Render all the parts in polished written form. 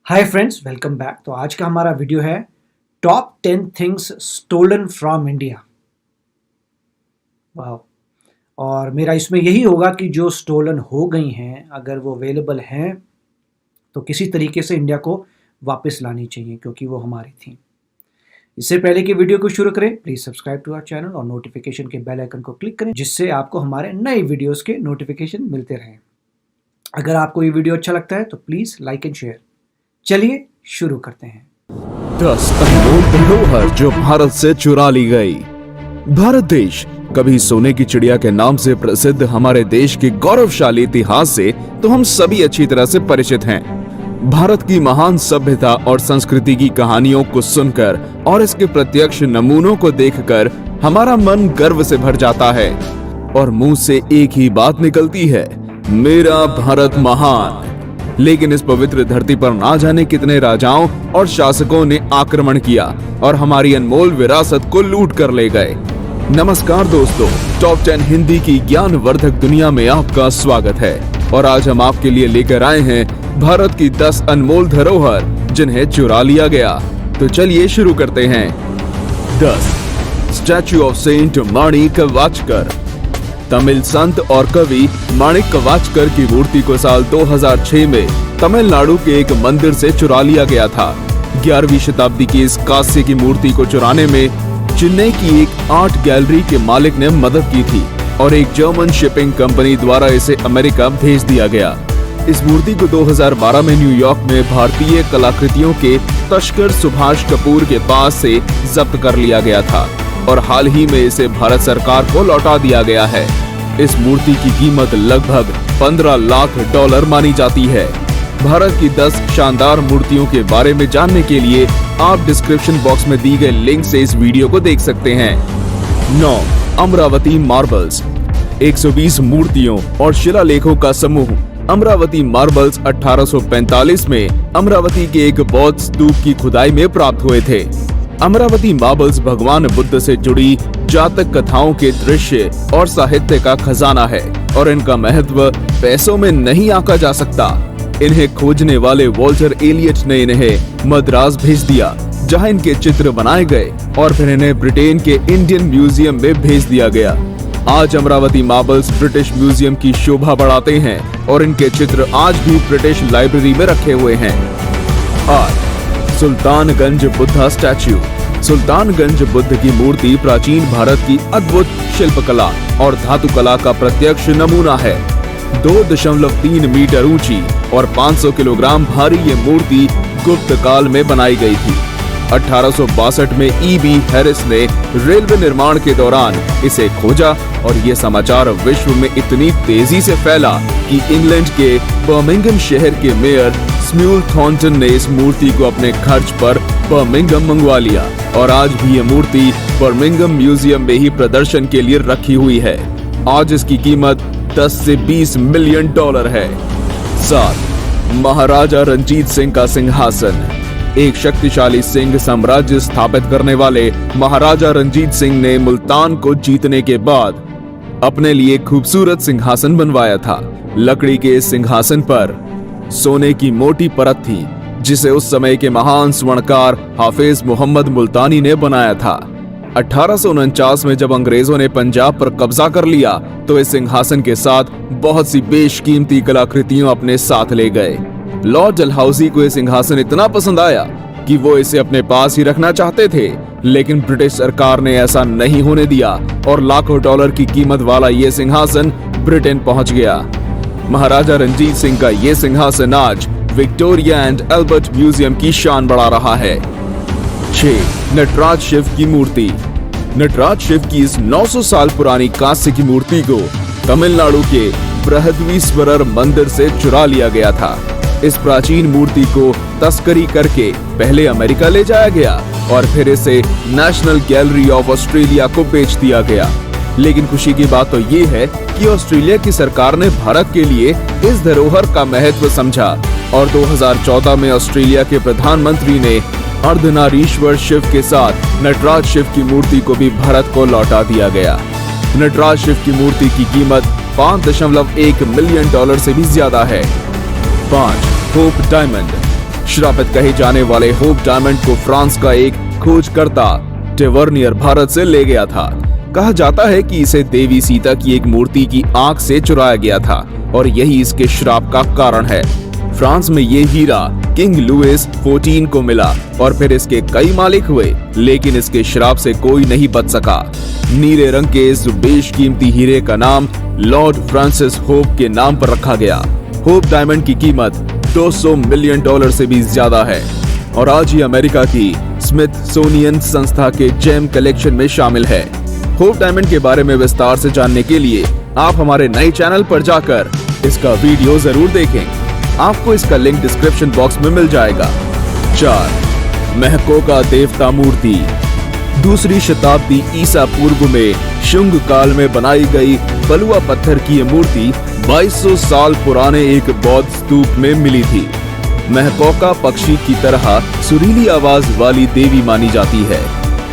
Hi friends, welcome back. तो आज का हमारा वीडियो है top 10 things stolen from India. वाह। और मेरा इसमें यही होगा कि जो स्टोलन हो गई हैं, अगर वो अवेलेबल हैं तो किसी तरीके से इंडिया को वापस लानी चाहिए क्योंकि वो हमारी थी। इससे पहले कि वीडियो को शुरू करें, please subscribe to our channel और नोटिफिकेशन के बेल आइकन को क्लिक करें जिससे आपको हमारे नए वीडियोज़ के नोटिफिकेशन मिलते रहें। अगर आपको ये वीडियो अच्छा लगता है तो प्लीज़ लाइक एंड शेयर। चलिए शुरू करते हैं। 10 अनमोल धरोहर जो भारत से चुरा ली गई। भारत देश कभी सोने की चिड़िया के नाम से प्रसिद्ध हमारे देश के गौरवशाली इतिहास से तो हम सभी अच्छी तरह से परिचित हैं। भारत की महान सभ्यता और संस्कृति की कहानियों को सुनकर और इसके प्रत्यक्ष नमूनों को देखकर हमारा मन गर्व से भर जाता है और मुंह से एक ही बात निकलती है, मेरा भारत महान। लेकिन इस पवित्र धरती पर ना जाने कितने राजाओं और शासकों ने आक्रमण किया और हमारी अनमोल विरासत को लूट कर ले गए। नमस्कार दोस्तों, टॉप 10 हिंदी की ज्ञानवर्धक दुनिया में आपका स्वागत है और आज हम आपके लिए लेकर आए हैं भारत की 10 अनमोल धरोहर जिन्हें चुरा लिया गया। तो चलिए शुरू करते हैं। 10 स्टैच्यू ऑफ सेंट माणिक वाचकर। तमिल संत और कवि माणिक वाचकर की मूर्ति को साल 2006 में तमिलनाडु के एक मंदिर से चुरा लिया गया था। 11वीं शताब्दी की इस कांस्य की मूर्ति को चुराने में चेन्नई की एक आर्ट गैलरी के मालिक ने मदद की थी और एक जर्मन शिपिंग कंपनी द्वारा इसे अमेरिका भेज दिया गया। इस मूर्ति को 2012 में न्यूयॉर्क में भारतीय कलाकृतियों के तस्कर सुभाष कपूर के पास से जब्त कर लिया गया था और हाल ही में इसे भारत सरकार को लौटा दिया गया है। इस मूर्ति की कीमत लगभग $15 लाख मानी जाती है। भारत की 10 शानदार मूर्तियों के बारे में जानने के लिए आप डिस्क्रिप्शन बॉक्स में दी गई लिंक से इस वीडियो को देख सकते हैं। 9 अमरावती मार्बल्स। 120 मूर्तियों और शिलालेखों का समूह अमरावती मार्बल्स 1845 में अमरावती के एक बौद्ध स्तूप की खुदाई में प्राप्त हुए थे। अमरावती मार्बल्स भगवान बुद्ध से जुड़ी जातक कथाओं के दृश्य और साहित्य का खजाना है और इनका महत्व पैसों में नहीं आंका जा सकता। इन्हें खोजने वाले वॉल्टर एलियट ने इन्हें मद्रास भेज दिया जहां इनके चित्र बनाए गए और फिर इन्हें ब्रिटेन के इंडियन म्यूजियम में भेज दिया गया। आज अमरावती मार्बल्स ब्रिटिश म्यूजियम की शोभा बढ़ाते हैं और इनके चित्र आज भी ब्रिटिश लाइब्रेरी में रखे हुए हैं। 8 सुल्तानगंज बुद्धा स्टैच्यू। सुल्तानगंज बुद्ध की मूर्ति प्राचीन भारत की अद्भुत शिल्पकला और धातुकला का प्रत्यक्ष नमूना है। 2.3 मीटर ऊंची और 500 किलोग्राम भारी ये मूर्ति गुप्त काल में बनाई गई थी। 1862 में E.B. हैरिस ने रेलवे निर्माण के दौरान इसे खोजा और ये समाचार विश्व में इतनी तेजी से फैला कि इंग्लैंड के बर्मिंघम शहर के मेयर स्म्यूल थॉर्नटन ने इस मूर्ति को अपने खर्च पर बर्मिंघम मंगवा लिया और आज भी ये मूर्ति बर्मिंघम म्यूजियम में ही प्रदर्शन के लिए रखी हुई है। आज इसकी कीमत 10 से 20 मिलियन डॉलर है। 7 महाराजा रंजीत सिंह का सिंहासन। एक शक्तिशाली सिंह साम्राज्य स्थापित करने वाले महाराजा रंजीत सिंह ने मुल्तान को जीतने के बाद अपने लिए खूबसूरत सिंहासन बनवाया था। लकड़ी के इस सिंहासन पर सोने की मोटी परत थी जिसे उस समय के महान स्वर्णकार हाफिज मोहम्मद मुल्तानी ने बनाया था। 1849 में जब अंग्रेजों ने पंजाब पर कब्जा कर लिया तो इस सिंहासन के साथ बहुत सी बेशकीमती कलाकृतियां अपने साथ ले गए। लॉर्ड डलहौजी को यह सिंहासन इतना पसंद आया कि वो इसे अपने पास ही रखना चाहते थे, लेकिन ब्रिटिश सरकार ने ऐसा नहीं होने दिया और लाखों डॉलर की कीमत वाला ये सिंहासन ब्रिटेन पहुंच गया। महाराजा रंजीत सिंह का ये सिंहासन आज विक्टोरिया एंड अल्बर्ट म्यूजियम की शान बढ़ा रहा है। 6 नटराज शिव की मूर्ति। नटराज शिव की इस 900 साल पुरानी कांस्य की मूर्ति को तमिलनाडु के बृहदीश्वरर मंदिर से चुरा लिया गया था। इस प्राचीन मूर्ति को तस्करी करके पहले अमेरिका ले जाया गया और फिर इसे नेशनल गैलरी ऑफ ऑस्ट्रेलिया को बेच दिया गया। लेकिन खुशी की बात तो ये है कि ऑस्ट्रेलिया की सरकार ने भारत के लिए इस धरोहर का महत्व समझा और 2014 में ऑस्ट्रेलिया के प्रधानमंत्री ने अर्धनारीश्वर शिव के साथ नटराज शिव की मूर्ति को भी भारत को लौटा दिया गया। नटराज शिव की मूर्ति की कीमत $5.1 मिलियन से भी ज्यादा है। 5 होप डायमंड। श्रापित कहे जाने वाले होप डायमंड को फ्रांस का एक खोजकर्ता टेवर्नियर भारत से ले गया था। कहा जाता है कि इसे देवी सीता की एक मूर्ति की आंख से चुराया गया था और यही इसके श्राप का कारण है। फ्रांस में ये हीरा किंग लुइस 14 को मिला और फिर इसके कई मालिक हुए, लेकिन इसके श्राप से कोई नहीं बच सका। नीले रंग के इस बेशकीमती हीरे का नाम लॉर्ड फ्रांसिस होप के नाम पर रखा गया। होप डायमंड की कीमत $200 मिलियन से भी ज्यादा है और आज ये अमेरिका की स्मिथसोनियन संस्था के जेम कलेक्शन में शामिल है। होप डायमंड के बारे में विस्तार से जानने के लिए आप हमारे नए चैनल पर जाकर इसका वीडियो जरूर देखें। आपको इसका लिंक डिस्क्रिप्शन बॉक्स में मिल जाएगा। 4. महकोका देवता मूर्ति। 2री शताब्दी ईसा पूर्व में शुंग काल में बनाई गई बलुआ पत्थर की ये मूर्ति 2200 साल पुराने एक बौद्ध स्तूप में मिली थी। महकोका पक्षी की तरह सुरीली आवाज वाली देवी मानी जाती है।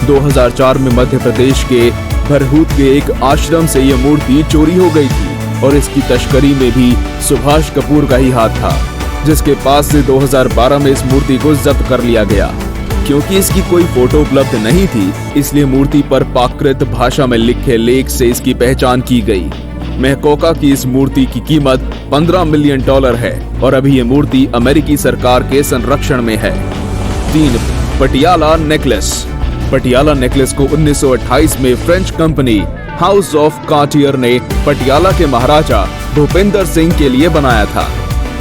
2004 में मध्य प्रदेश के भरहूत के एक आश्रम से यह मूर्ति चोरी हो गई थी और इसकी तस्करी में भी सुभाष कपूर का ही हाथ था, जिसके पास से 2012 में इस मूर्ति को जब्त कर लिया गया। क्योंकि इसकी कोई फोटो उपलब्ध नहीं थी, इसलिए मूर्ति पर प्राकृत भाषा में लिखे लेख से इसकी पहचान की गई। महकोका की इस मूर्ति की कीमत $15 मिलियन है और अभी ये मूर्ति अमेरिकी सरकार के संरक्षण में है। 3. पटियाला नेकलेस। पटियाला नेकलेस को 1928 में French company house of Cartier ने पटियाला के महाराजा भूपेंद्र सिंह के लिए बनाया था।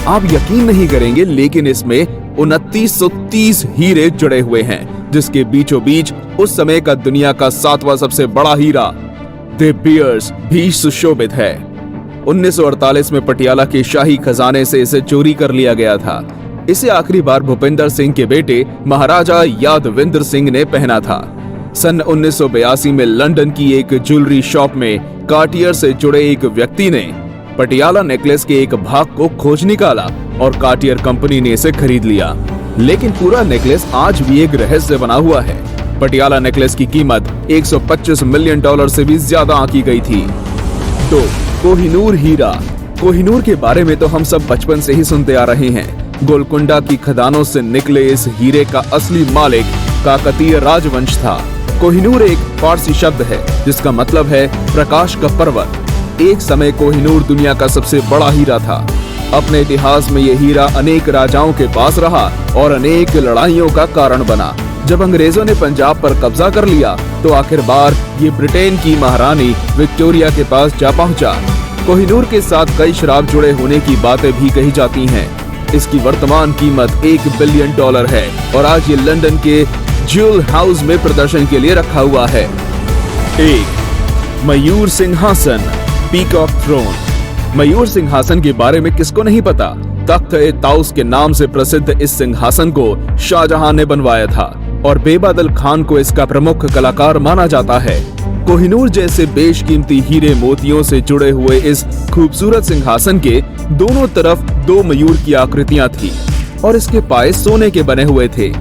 आप यकीन नहीं करेंगे, लेकिन इसमें 2930 हीरे जुड़े हुए हैं, जिसके बीचों बीच उस समय का दुनिया का 7वां सबसे बड़ा हीरा दे बियर्स भी सुशोभित है। 1948 में पटियाला के शाही खजाने से इसे चोरी कर लिया गया था। इसे आखिरी बार भूपेंद्र सिंह के बेटे महाराजा यादविंद्र सिंह ने पहना था। सन 1982 में लंदन की एक ज्वेलरी शॉप में कार्टियर से जुड़े एक व्यक्ति ने पटियाला नेकलेस के एक भाग को खोज निकाला और कार्टियर कंपनी ने इसे खरीद लिया। लेकिन पूरा नेकलेस आज भी एक रहस्य बना हुआ है। पटियाला नेकलेस की कीमत $125 मिलियन से भी ज्यादा आंकी गई थी। तो कोहिनूर हीरा। कोहिनूर के बारे में तो हम सब बचपन से ही सुनते आ रहे हैं। गोलकुंडा की खदानों से निकले इस हीरे का असली मालिक काकतीय राजवंश था। कोहिनूर एक फारसी शब्द है जिसका मतलब है प्रकाश का पर्वत। एक समय कोहिनूर दुनिया का सबसे बड़ा हीरा था। अपने इतिहास में यह हीरा अनेक राजाओं के पास रहा और अनेक लड़ाइयों का कारण बना। जब अंग्रेजों ने पंजाब पर कब्जा कर लिया तो आखिरकार ये ब्रिटेन की महारानी विक्टोरिया के पास जा पहुंचा। कोहिनूर के साथ कई शराब जुड़े होने की बातें भी कही जाती हैं। इसकी वर्तमान कीमत $1 बिलियन है और आज ये लंदन के ज्वेल हाउस में प्रदर्शन के लिए रखा हुआ है। 1. मयूर सिंहासन, पीकॉक थ्रोन। मयूर सिंहासन के बारे में किसको नहीं पता। तख्त-ए-ताउस के नाम से प्रसिद्ध इस सिंहासन को शाहजहां ने बनवाया था और बेबादल खान को इसका प्रमुख कलाकार माना जाता है। कोहिनूर जैसे बेशकीमती हीरे मोतियों से जुड़े हुए इस खूबसूरत सिंहासन के दोनों तरफ 2 मयूर की आकृतियां थी और इसके पाए सोने के बने हुए थे।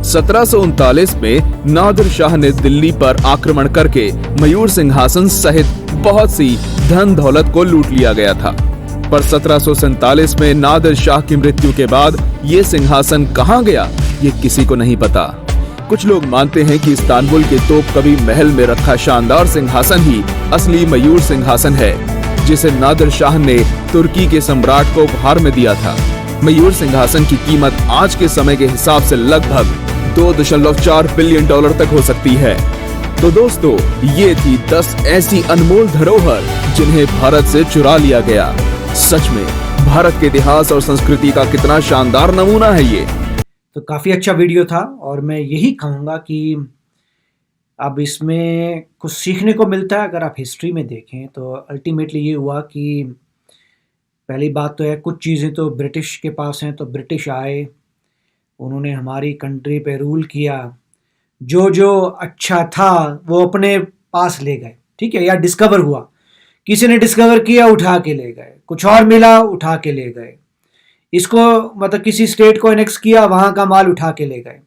1739 में नादिर शाह ने दिल्ली पर आक्रमण करके मयूर सिंहासन सहित बहुत सी धन दौलत को लूट लिया गया था। पर 1747 में नादिर शाह की मृत्यु के बाद ये सिंहासन कहां गया, ये किसी को नहीं पता। कुछ लोग मानते हैं कि इस्तांबुल के तोपकबी महल में रखा शानदार सिंहासन ही असली मयूर सिंहासन है, जिसे नादिर शाह ने तुर्की के सम्राट को उपहार में दिया था। मयूर सिंहासन की कीमत आज के समय के हिसाब से लगभग $2.4 बिलियन तक हो सकती है। तो दोस्तों, ये थी 10 ऐसी अनमोल धरोहर जिन्हें भारत से चुरा लिया गया। सच में भारत के इतिहास और संस्कृति का कितना शानदार नमूना है ये। तो काफ़ी अच्छा वीडियो था और मैं यही कहूँगा कि अब इसमें कुछ सीखने को मिलता है। अगर आप हिस्ट्री में देखें तो अल्टीमेटली ये हुआ कि पहली बात तो है, कुछ चीज़ें तो ब्रिटिश के पास हैं, तो ब्रिटिश आए, उन्होंने हमारी कंट्री पे रूल किया। जो जो अच्छा था वो अपने पास ले गए, ठीक है, या डिस्कवर हुआ, किसी ने डिस्कवर किया उठा के ले गए, कुछ और मिला उठा के ले गए, इसको मतलब किसी स्टेट को एनेक्स किया, वहाँ का माल उठा के ले गए।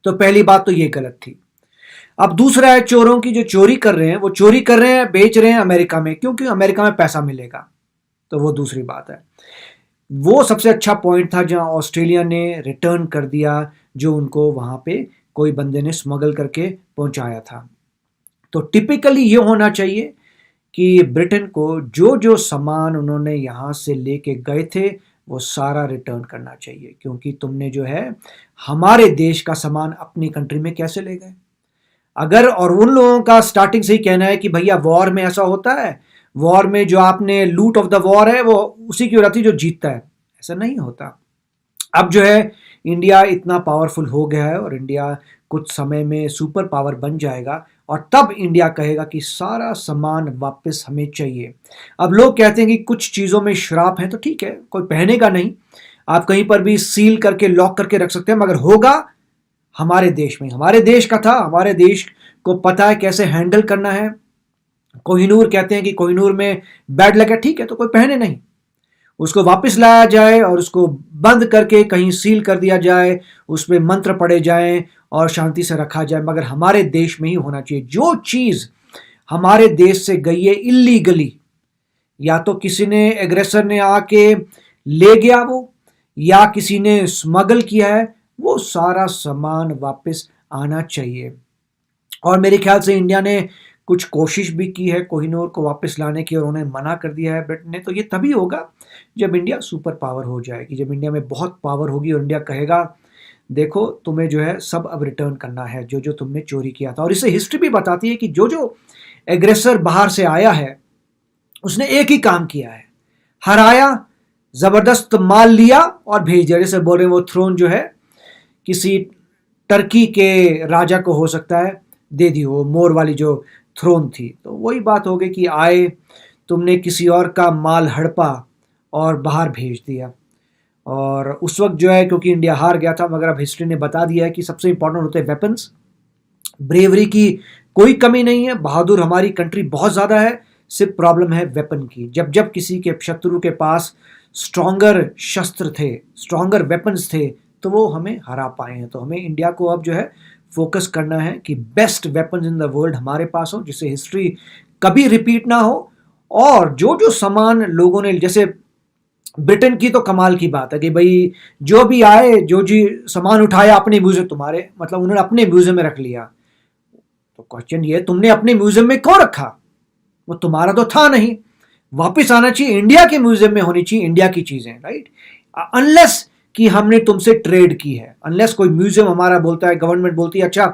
तो पहली बात तो ये गलत थी। अब दूसरा है चोरों की, जो चोरी कर रहे हैं वो चोरी कर रहे हैं, बेच रहे हैं अमेरिका में, क्योंकि अमेरिका में पैसा मिलेगा, तो वो दूसरी बात है। वो सबसे अच्छा पॉइंट था जहां ऑस्ट्रेलिया ने रिटर्न कर दिया जो उनको वहां पे कोई बंदे ने स्मगल करके पहुंचाया था। तो टिपिकली ये होना चाहिए कि ब्रिटेन को जो जो सामान उन्होंने यहाँ से लेके गए थे वो सारा रिटर्न करना चाहिए, क्योंकि तुमने जो है हमारे देश का सामान अपनी कंट्री में कैसे ले गए। अगर और उन लोगों का स्टार्टिंग से ही कहना है कि भैया वॉर में ऐसा होता है, वॉर में जो आपने लूट ऑफ द वॉर है वो उसी की हो जाती है जो जीतता है, ऐसा नहीं होता। अब जो है इंडिया इतना पावरफुल हो गया है और इंडिया कुछ समय में सुपर पावर बन जाएगा और तब इंडिया कहेगा कि सारा सामान वापस हमें चाहिए। अब लोग कहते हैं कि कुछ चीज़ों में श्राप है, तो ठीक है, कोई पहनेगा नहीं, आप कहीं पर भी सील करके लॉक करके रख सकते हैं, मगर होगा हमारे देश में, हमारे देश का था, हमारे देश को पता है कैसे हैंडल करना है। कोहिनूर कहते हैं कि कोहिनूर में बैड लगा, ठीक है, तो कोई पहने नहीं, उसको वापस लाया जाए और उसको बंद करके कहीं सील कर दिया जाए, उसमें मंत्र पढ़े जाएं और शांति से रखा जाए, मगर हमारे देश में ही होना चाहिए। जो चीज़ हमारे देश से गई है इलीगली, या तो किसी ने एग्रेसर ने आके ले गया वो, या किसी ने स्मगल किया है, वो सारा सामान वापस आना चाहिए। और मेरे ख्याल से इंडिया ने कुछ कोशिश भी की है कोहिनूर को वापस लाने की और उन्हें मना कर दिया है ब्रिटेन ने। तो ये तभी होगा जब इंडिया सुपर पावर हो जाएगी, जब इंडिया में बहुत पावर होगी और इंडिया कहेगा देखो तुम्हें जो है सब अब रिटर्न करना है जो जो तुमने चोरी किया था। और इससे हिस्ट्री भी बताती है कि जो जो एग्रेसर बाहर से आया है उसने एक ही काम किया है, हराया, जबरदस्त माल लिया और भेज दिया। जैसे बोल रहे हैं वो थ्रोन जो है किसी टर्की के राजा को हो सकता है दे दी, वो मोर वाली जो थ्रोन थी। तो वही बात हो गई कि आए, तुमने किसी और का माल हड़पा और बाहर भेज दिया। और उस वक्त जो है क्योंकि इंडिया हार गया था, मगर अब हिस्ट्री ने बता दिया है कि सबसे इंपॉर्टेंट होते हैं वेपन्स। ब्रेवरी की कोई कमी नहीं है, बहादुर हमारी कंट्री बहुत ज़्यादा है, सिर्फ प्रॉब्लम है वेपन की। जब जब किसी के शत्रु के पास स्ट्रॉन्गर शस्त्र थे, स्ट्रॉन्गर वेपन्स थे, तो वो हमें हरा पाए हैं। तो हमें इंडिया को अब जो है फोकस करना है कि best weapons in the world हमारे पास हो, जिससे हिस्ट्री कभी रिपीट ना हो। और जो जो सामान लोगों ने, जैसे ब्रिटेन की तो कमाल की बात है कि भाई जो भी आए, जो जी सामान उठाया अपने म्यूजियम, तुम्हारे मतलब उन्होंने अपने म्यूजियम में रख लिया। तो क्वेश्चन ये, तुमने अपने म्यूजियम में क्यों रखा? वो तुम्हारा तो था नहीं, वापस आना चाहिए, इंडिया के म्यूजियम में होनी चाहिए इंडिया की चीजें, राइट। अनलेस कि हमने तुमसे ट्रेड की है, अनलेस कोई म्यूजियम हमारा बोलता है, गवर्नमेंट बोलती है अच्छा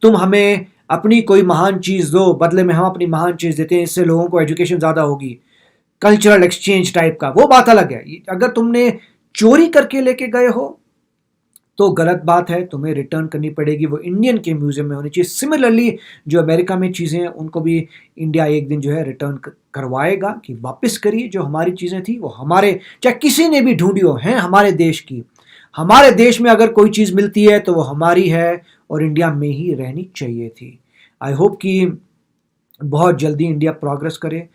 तुम हमें अपनी कोई महान चीज दो, बदले में हम अपनी महान चीज देते हैं, इससे लोगों को एजुकेशन ज्यादा होगी, कल्चरल एक्सचेंज टाइप का, वो बात अलग है। अगर तुमने चोरी करके लेके गए हो तो गलत बात है, तुम्हें रिटर्न करनी पड़ेगी, वो इंडियन के म्यूजियम में होनी चाहिए। सिमिलरली जो अमेरिका में चीज़ें हैं उनको भी इंडिया एक दिन जो है रिटर्न करवाएगा कि वापस करिए, जो हमारी चीज़ें थी वो हमारे, चाहे किसी ने भी ढूंढी हो, हैं हमारे देश की। हमारे देश में अगर कोई चीज़ मिलती है तो वो हमारी है और इंडिया में ही रहनी चाहिए थी। आई होप कि बहुत जल्दी इंडिया प्रोग्रेस करे,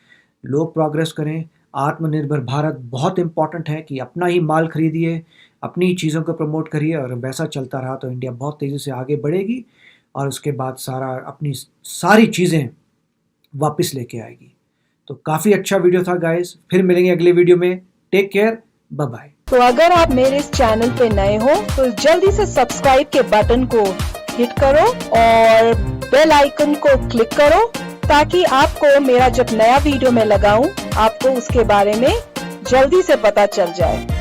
लोग प्रोग्रेस करें। आत्मनिर्भर भारत बहुत इंपॉर्टेंट है कि अपना ही माल खरीदिए, अपनी चीज़ों को प्रमोट करिए, और वैसा चलता रहा तो इंडिया बहुत तेज़ी से आगे बढ़ेगी और उसके बाद अपनी सारी चीज़ें वापस लेके आएगी। तो काफ़ी अच्छा वीडियो था गाइस, फिर मिलेंगे अगले वीडियो में। Take care, bye bye. तो अगर आप मेरे इस चैनल पे नए हो तो जल्दी से सब्सक्राइब के बटन को हिट करो और बेल आइकन को क्लिक करो, ताकि आपको मेरा जब नया वीडियो मैं लगाऊं आपको उसके बारे में जल्दी से पता चल जाए।